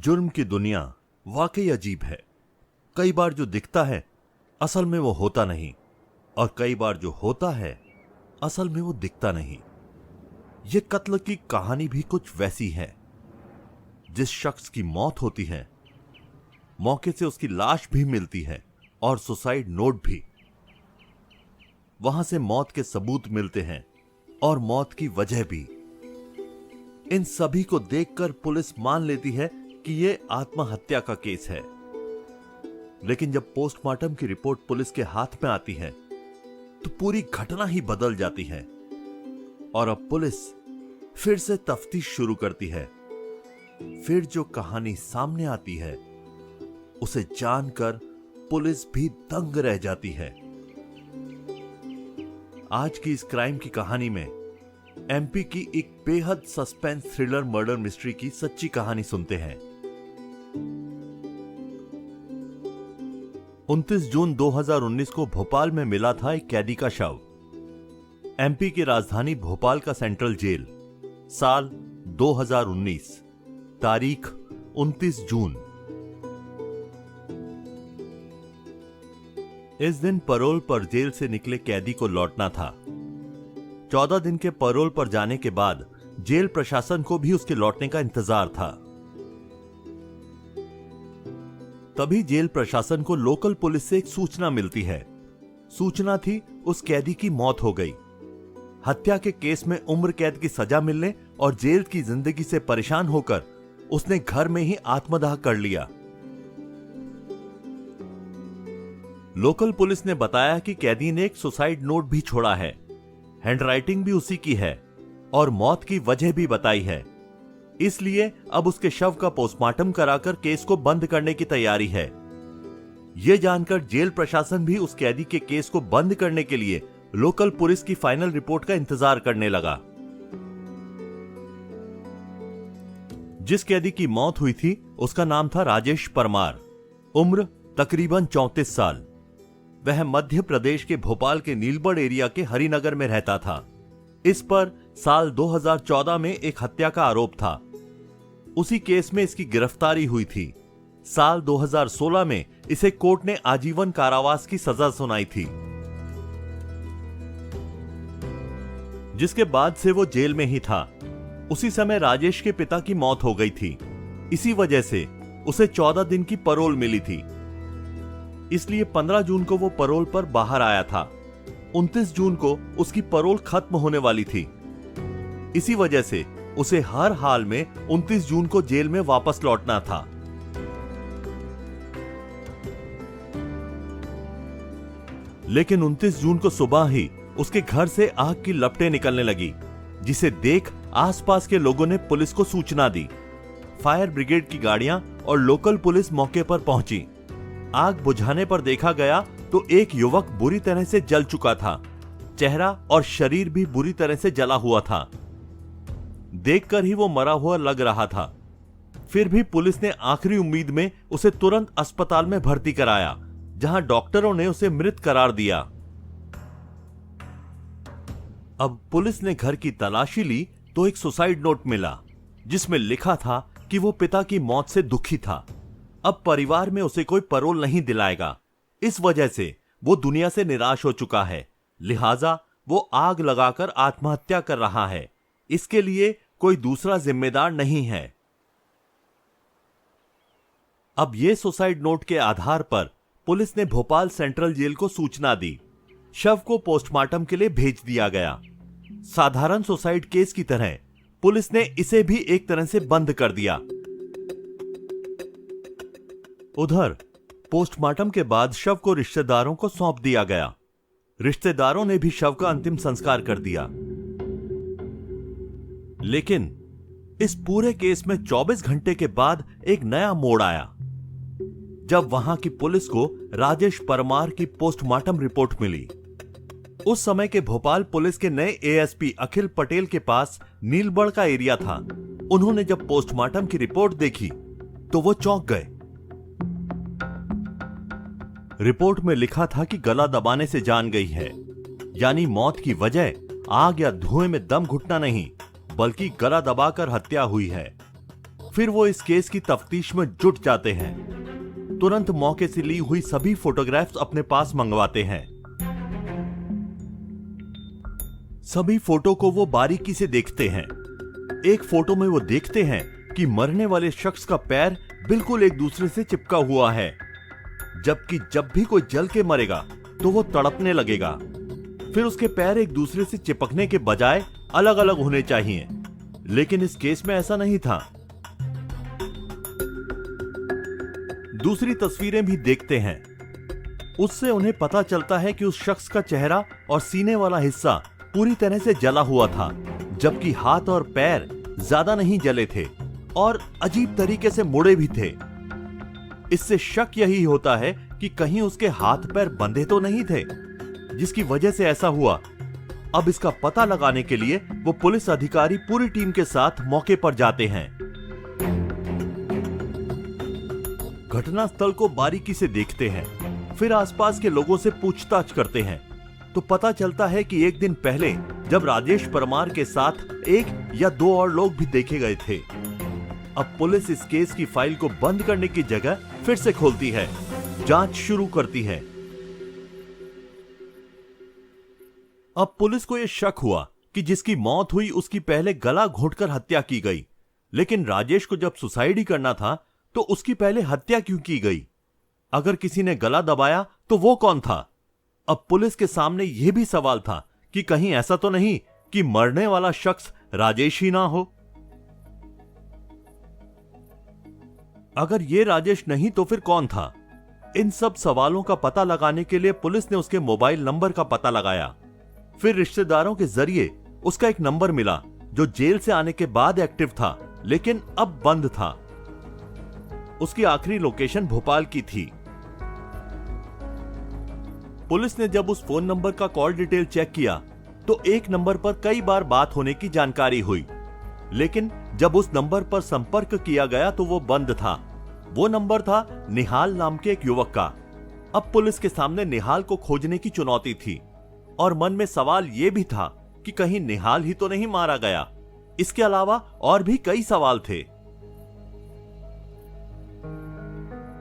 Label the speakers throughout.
Speaker 1: जुर्म की दुनिया वाकई अजीब है। कई बार जो दिखता है असल में वो होता नहीं, और कई बार जो होता है असल में वो दिखता नहीं। ये कत्ल की कहानी भी कुछ वैसी है। जिस शख्स की मौत होती है, मौके से उसकी लाश भी मिलती है और सुसाइड नोट भी। वहां से मौत के सबूत मिलते हैं और मौत की वजह भी। इन सभी को देखकर पुलिस मान लेती है कि यह आत्महत्या का केस है। लेकिन जब पोस्टमार्टम की रिपोर्ट पुलिस के हाथ में आती है तो पूरी घटना ही बदल जाती है और अब पुलिस फिर से तफ्तीश शुरू करती है। फिर जो कहानी सामने आती है उसे जानकर पुलिस भी दंग रह जाती है। आज की इस क्राइम की कहानी में एमपी की एक बेहद सस्पेंस थ्रिलर मर्डर मिस्ट्री की सच्ची कहानी सुनते हैं। 29 जून 2019 को भोपाल में मिला था एक कैदी का शव। एमपी की राजधानी भोपाल का सेंट्रल जेल, साल 2019, तारीख 29 जून। इस दिन पैरोल पर जेल से निकले कैदी को लौटना था। 14 दिन के पैरोल पर जाने के बाद जेल प्रशासन को भी उसके लौटने का इंतजार था। तभी जेल प्रशासन को लोकल पुलिस से एक सूचना मिलती है। सूचना थी उस कैदी की मौत हो गई। हत्या के केस में उम्र कैद की सजा मिलने और जेल की जिंदगी से परेशान होकर उसने घर में ही आत्मदाह कर लिया। लोकल पुलिस ने बताया कि कैदी ने एक सुसाइड नोट भी छोड़ा है। हैंडराइटिंग भी उसी की है और मौत की वजह भी बताई है। इसलिए अब उसके शव का पोस्टमार्टम कराकर केस को बंद करने की तैयारी है। यह जानकर जेल प्रशासन भी उस कैदी के केस को बंद करने के लिए लोकल पुलिस की फाइनल रिपोर्ट का इंतजार करने लगा। जिस कैदी की मौत हुई थी उसका नाम था राजेश परमार। उम्र तकरीबन 34 साल। वह मध्य प्रदेश के भोपाल के नीलबढ़ एरिया के हरिनगर में रहता था। इस पर साल 2014 में एक हत्या का आरोप था। उसी केस में इसकी गिरफ्तारी हुई थी। साल 2016 में इसे कोर्ट ने आजीवन कारावास की सजा सुनाई थी, जिसके बाद से वो जेल में ही था। उसी समय राजेश के पिता की मौत हो गई थी। इसी वजह से उसे 14 दिन की पैरोल मिली थी। इसलिए 15 जून को वो पैरोल पर बाहर आया था। 29 जून को उसकी पैरोल खत्म होने वाली थी। इसी वजह से उसे हर हाल में 29 जून को जेल में वापस लौटना था। लेकिन 29 जून को सुबह ही उसके घर से आग की लपटें निकलने लगी, जिसे देख आसपास के लोगों ने पुलिस को सूचना दी। फायर ब्रिगेड की गाड़ियां और लोकल पुलिस मौके पर पहुंची। आग बुझाने पर देखा गया तो एक युवक बुरी तरह से जल चुका था। चेहरा और शरीर भी बुरी तरह से जला हुआ था। देखकर ही वो मरा हुआ लग रहा था। फिर भी पुलिस ने आखिरी उम्मीद में उसे तुरंत अस्पताल में भर्ती कराया, जहां डॉक्टरों ने उसे मृत करार दिया। अब पुलिस ने घर की तलाशी ली तो एक सुसाइड नोट मिला, जिसमें लिखा था कि वो पिता की मौत से दुखी था। अब परिवार में उसे कोई पैरोल नहीं दिलाएगा। इस वजह से वो दुनिया से निराश हो चुका है। लिहाजा वो आग लगाकर आत्महत्या कर रहा है। इसके लिए कोई दूसरा जिम्मेदार नहीं है। अब ये सुसाइड नोट के आधार पर पुलिस ने भोपाल सेंट्रल जेल को सूचना दी। शव को पोस्टमार्टम के लिए भेज दिया गया। साधारण सुसाइड केस की तरह पुलिस ने इसे भी एक तरह से बंद कर दिया। उधर पोस्टमार्टम के बाद शव को रिश्तेदारों को सौंप दिया गया। रिश्तेदारों ने भी शव का अंतिम संस्कार कर दिया। लेकिन इस पूरे केस में 24 घंटे के बाद एक नया मोड़ आया, जब वहां की पुलिस को राजेश परमार की पोस्टमार्टम रिपोर्ट मिली। उस समय के भोपाल पुलिस के नए एएसपी अखिल पटेल के पास नीलबढ़ का एरिया था। उन्होंने जब पोस्टमार्टम की रिपोर्ट देखी तो वो चौंक गए। रिपोर्ट में लिखा था कि गला दबाने से जान गई है, यानी मौत की वजह आग या धुएं में दम घुटना नहीं, बल्कि गला दबाकर हत्या हुई है। फिर वो इस केस की तफ्तीश में जुट जाते हैं। तुरंत मौके से ली हुई सभी फोटोग्राफ्स अपने पास मंगवाते हैं। सभी फोटो को वो बारीकी से देखते हैं। एक फोटो में वो देखते हैं कि मरने वाले शख्स का पैर बिल्कुल एक दूसरे से चिपका हुआ है, जबकि जब भी कोई जल के मरेगा तो वो तड़पने लगेगा। फिर उसके पैर एक दूसरे से चिपकने के बजाय अलग अलग होने चाहिए, लेकिन इस केस में ऐसा नहीं था। दूसरी तस्वीरें भी देखते हैं। उससे उन्हें पता चलता है कि उस शख्स का चेहरा और सीने वाला हिस्सा पूरी तरह से जला हुआ था, जबकि हाथ और पैर ज्यादा नहीं जले थे और अजीब तरीके से मुड़े भी थे। इससे शक यही होता है कि कहीं उसके हाथ पैर बंधे तो नहीं थे, जिसकी वजह से ऐसा हुआ। अब इसका पता लगाने के लिए वो पुलिस अधिकारी पूरी टीम के साथ मौके पर जाते हैं। घटनास्थल को बारीकी से देखते हैं, फिर आसपास के लोगों से पूछताछ करते हैं तो पता चलता है कि एक दिन पहले जब राजेश परमार के साथ एक या दो और लोग भी देखे गए थे। अब पुलिस इस केस की फाइल को बंद करने की जगह फिर से खोलती है, जांच शुरू करती है। अब पुलिस को यह शक हुआ कि जिसकी मौत हुई उसकी पहले गला घोंटकर हत्या की गई, लेकिन राजेश को जब सुसाइड ही करना था तो उसकी पहले हत्या क्यों की गई? अगर किसी ने गला दबाया तो वो कौन था? अब पुलिस के सामने यह भी सवाल था कि कहीं ऐसा तो नहीं कि मरने वाला शख्स राजेश ही ना हो। अगर ये राजेश नहीं तो फिर कौन था? इन सब सवालों का पता लगाने के लिए पुलिस ने उसके मोबाइल नंबर का पता लगाया। फिर रिश्तेदारों के जरिए उसका एक नंबर मिला जो जेल से आने के बाद एक्टिव था, लेकिन अब बंद था। उसकी आखिरी लोकेशन भोपाल की थी। पुलिस ने जब उस फोन नंबर का कॉल डिटेल चेक किया तो एक नंबर पर कई बार बात होने की जानकारी हुई, लेकिन जब उस नंबर पर संपर्क किया गया तो वो बंद था। वो नंबर था निहाल नाम के एक युवक का। अब पुलिस के सामने निहाल को खोजने की चुनौती थी और मन में सवाल यह भी था कि कहीं निहाल ही तो नहीं मारा गया। इसके अलावा और भी कई सवाल थे।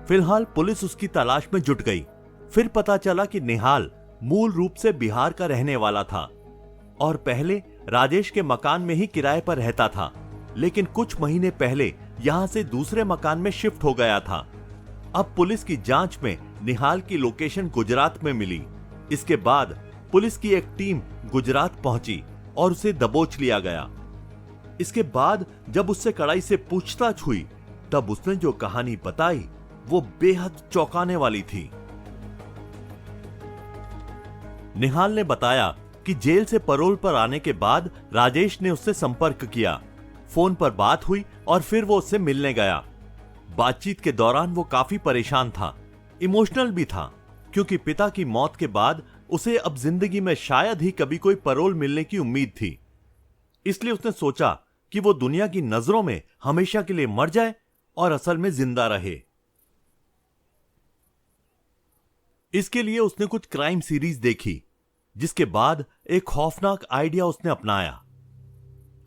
Speaker 1: फिलहाल पुलिस उसकी तलाश में जुट गई। फिर पता चला कि निहाल मूल रूप से बिहार का रहने वाला था और पहले राजेश के मकान में ही किराए पर रहता था, लेकिन कुछ महीने पहले यहां से दूसरे मकान में शिफ्ट हो गया था। अब पुलिस की जांच में निहाल की लोकेशन गुजरात में मिली। इसके बाद पुलिस की एक टीम गुजरात पहुंची और उसे दबोच लिया गया। इसके बाद जब उससे कड़ाई से पूछताछ हुई तब उसने जो कहानी बताई वो बेहद चौंकाने वाली थी। निहाल ने बताया कि जेल से पैरोल पर आने के बाद राजेश ने उससे संपर्क किया। फोन पर बात हुई और फिर वो उससे मिलने गया। बातचीत के दौरान वो काफी परेशान था, इमोशनल भी था, क्योंकि पिता की मौत के बाद उसे अब जिंदगी में शायद ही कभी कोई पैरोल मिलने की उम्मीद थी। इसलिए उसने सोचा कि वो दुनिया की नजरों में हमेशा के लिए मर जाए और असल में जिंदा रहे। इसके लिए उसने कुछ क्राइम सीरीज देखी, जिसके बाद एक खौफनाक आइडिया उसने अपनाया।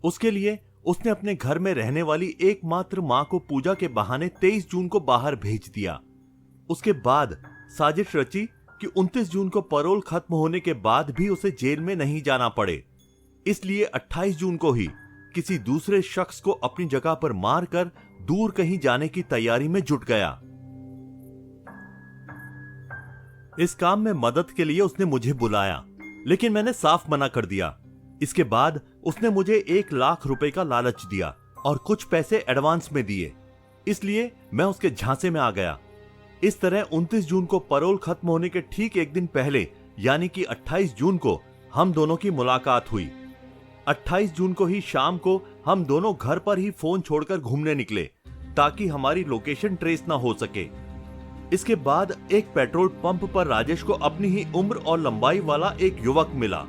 Speaker 1: उसके लिए उसने अपने घर में रहने वाली एकमात्र मां को पूजा के बहाने 23 जून को बाहर भेज दिया। उसके बाद साजिश रची कि 29 जून को पैरोल खत्म होने के बाद भी उसे जेल में नहीं जाना पड़े। इसलिए 28 जून को ही किसी दूसरे शख्स को अपनी जगह पर मारकर दूर कहीं जाने की तैयारी में जुट गया। इस काम में मदद के लिए उसने मुझे बुलाया, लेकिन मैंने साफ मना कर दिया। इसके बाद उसने मुझे 1 लाख रुपए का लालच दिया और कुछ पैसे एडवांस में दिए। इसलिए मैं उसके झांसे में आ गया। इस तरह 29 जून को पैरोल खत्म होने के ठीक एक दिन पहले यानी कि 28 जून को हम दोनों की मुलाकात हुई। 28 जून को ही शाम को हम दोनों घर पर ही फोन छोड़कर घूमने निकले ताकि हमारी लोकेशन ट्रेस ना हो सके। इसके बाद एक पेट्रोल पंप पर राजेश को अपनी ही उम्र और लंबाई वाला एक युवक मिला।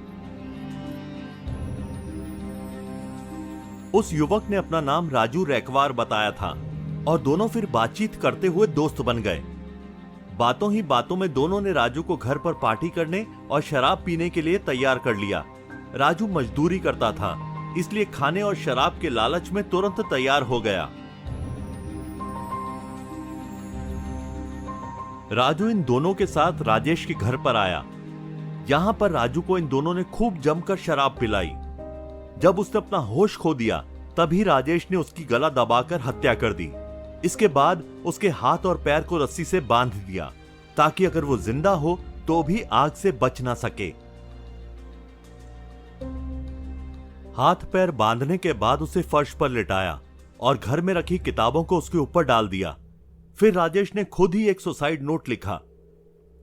Speaker 1: उस युवक ने अपना नाम राजू रैकवार बताया था और दोनों फिर बातचीत करते हुए दोस्त बन गए। बातों ही बातों में दोनों ने राजू को घर पर पार्टी करने और शराब पीने के लिए तैयार कर लिया। राजू मजदूरी करता था, इसलिए खाने और शराब के लालच में तुरंत तैयार हो गया। राजू इन दोनों के साथ राजेश के घर पर आया। यहां पर राजू को इन दोनों ने खूब जमकर शराब पिलाई। जब उसने अपना होश खो दिया तभी राजेश ने उसकी गला दबाकर हत्या कर दी। इसके बाद उसके हाथ और पैर को रस्सी से बांध दिया ताकि अगर वो जिंदा हो तो भी आग से बच ना सके। हाथ पैर बांधने के बाद उसे फर्श पर लिटाया और घर में रखी किताबों को उसके ऊपर डाल दिया। फिर राजेश ने खुद ही एक सुसाइड नोट लिखा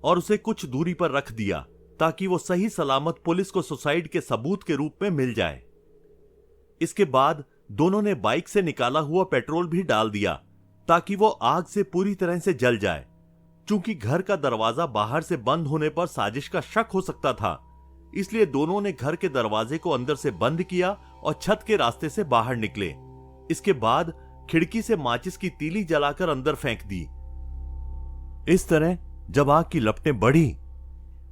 Speaker 1: और उसे कुछ दूरी पर रख दिया ताकि वो सही सलामत पुलिस को सुसाइड के सबूत के रूप में मिल जाए। इसके बाद दोनों ने बाइक से निकाला हुआ पेट्रोल भी डाल दिया ताकि वो आग से पूरी तरह से जल जाए। चूंकि घर का दरवाजा बाहर से बंद होने पर साजिश का शक हो सकता था, इसलिए दोनों ने घर के दरवाजे को अंदर से बंद किया और छत के रास्ते से बाहर निकले। इसके बाद खिड़की से माचिस की तीली जलाकर अंदर फेंक दी। इस तरह जब आग की लपटें बढ़ी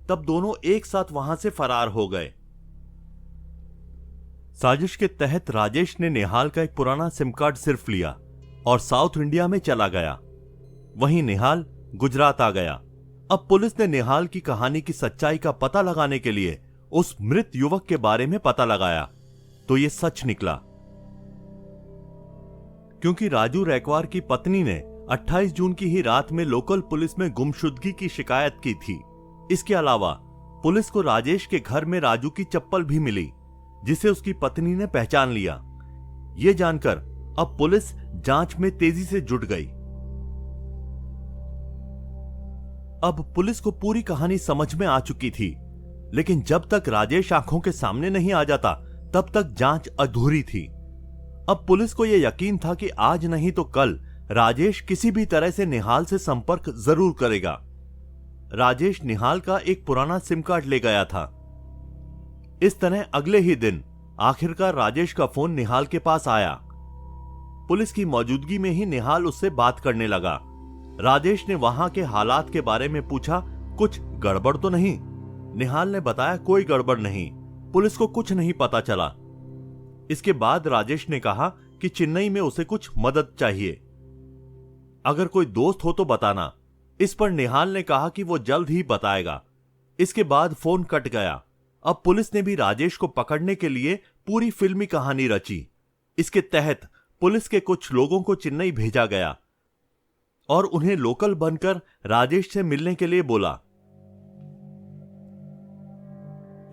Speaker 1: तब दोनों एक साथ वहां से फरार हो गए। साजिश के तहत राजेश ने निहाल का एक पुराना सिम कार्ड सिर्फ लिया और साउथ इंडिया में चला गया। वहीं निहाल गुजरात आ गया। अब पुलिस ने निहाल की कहानी की सच्चाई का पता लगाने के लिए उस मृत युवक के बारे में पता लगाया तो यह सच निकला, क्योंकि राजू रैकवार की पत्नी ने 28 जून की ही रात में लोकल पुलिस में गुमशुदगी की शिकायत की थी। इसके अलावा पुलिस को राजेश के घर में राजू की चप्पल भी मिली जिसे उसकी पत्नी ने पहचान लिया। यह जानकर अब पुलिस जांच में तेजी से जुट गई। अब पुलिस को पूरी कहानी समझ में आ चुकी थी, लेकिन जब तक राजेश आंखों के सामने नहीं आ जाता तब तक जांच अधूरी थी। अब पुलिस को यह यकीन था कि आज नहीं तो कल राजेश किसी भी तरह से निहाल से संपर्क जरूर करेगा। राजेश निहाल का एक पुराना सिम कार्ड ले गया था। इस तरह अगले ही दिन आखिरकार राजेश का फोन निहाल के पास आया। पुलिस की मौजूदगी में ही निहाल उससे बात करने लगा। राजेश ने वहां के हालात के बारे में पूछा, कुछ गड़बड़ तो नहीं? निहाल ने बताया कोई गड़बड़ नहीं, पुलिस को कुछ नहीं पता चला। इसके बाद राजेश ने कहा कि चेन्नई में उसे कुछ मदद चाहिए, अगर कोई दोस्त हो तो बताना। इस पर निहाल ने कहा कि वो जल्द ही बताएगा। इसके बाद फोन कट गया। अब पुलिस ने भी राजेश को पकड़ने के लिए पूरी फिल्मी कहानी रची। इसके तहत पुलिस के कुछ लोगों को चेन्नई भेजा गया और उन्हें लोकल बनकर राजेश से मिलने के लिए बोला।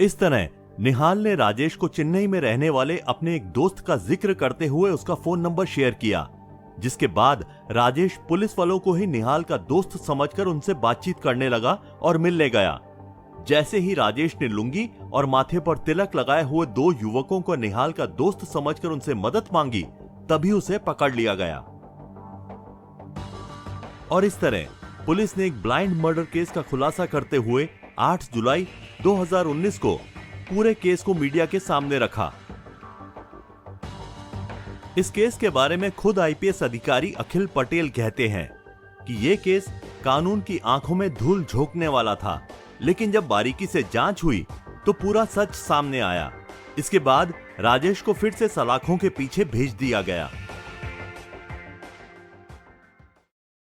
Speaker 1: इस तरह निहाल ने राजेश को चेन्नई में रहने वाले अपने एक दोस्त का जिक्र करते हुए उसका फोन नंबर शेयर किया, जिसके बाद राजेश पुलिस वालों को ही निहाल का दोस्त समझकर उनसे बातचीत करने लगा और मिलने गया। जैसे ही राजेश ने लुंगी और माथे पर तिलक लगाए हुए दो युवकों को निहाल का दोस्त समझकर उनसे मदद मांगी, तभी उसे पकड़ लिया गया। और इस तरह पुलिस ने एक ब्लाइंड मर्डर केस का खुलासा करते हुए 8 जुलाई 2019 को पूरे केस को मीडिया के सामने रखा। इस केस के बारे में खुद आईपीएस अधिकारी अखिल पटेल कहते हैं कि यह केस कानून की आंखों में धूल झोंकने वाला था, लेकिन जब बारीकी से जांच हुई तो पूरा सच सामने आया। इसके बाद राजेश को फिर से सलाखों के पीछे भेज दिया गया।